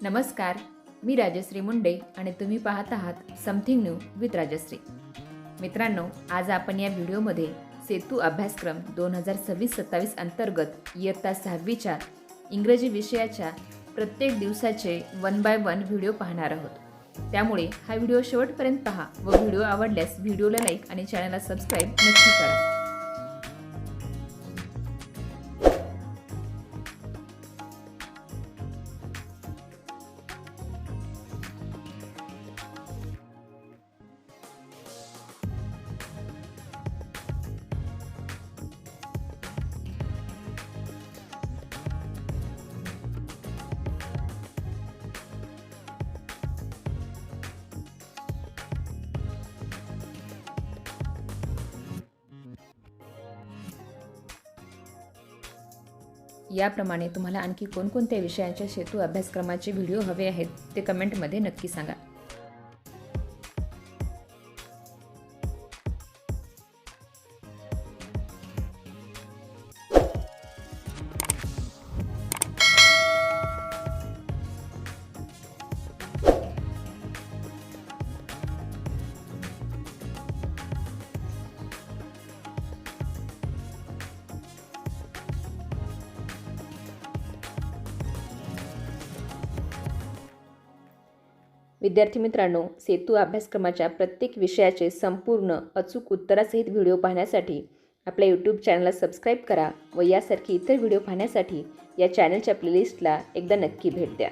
नमस्कार, मी राजश्री मुंडे आणि तुम्ही पाहत आहात समथिंग न्यू विथ राजश्री. मित्रांनो, आज आपण या व्हिडिओमध्ये सेतू अभ्यासक्रम 2026-27 अंतर्गत इयत्ता 6वीच्या इंग्रजी विषयाच्या प्रत्येक दिवसाचे 1 बाय 1 व्हिडिओ पाहणार आहोत. त्यामुळे हा व्हिडिओ शेवटपर्यंत पहा व व्हिडिओ आवडल्यास व्हिडिओला लाईक आणि चॅनलला सबस्क्राईब नक्की करा. याप्रमाणे तुम्हाला आणखी कोणकोणत्या विषयांच्या सेतू अभ्यासक्रमाचे व्हिडिओ हवे आहेत ते कमेंटमध्ये नक्की सांगा. विद्यार्थी मित्रांनो, सेतू अभ्यासक्रमाच्या प्रत्येक विषयाचे संपूर्ण अचूक उत्तरासहित व्हिडिओ पाहण्यासाठी आपल्या यूट्यूब चॅनलला सबस्क्राईब करा व यासारखी इतर व्हिडिओ पाहण्यासाठी या चॅनलच्या प्लेलिस्टला एकदा नक्की भेट द्या.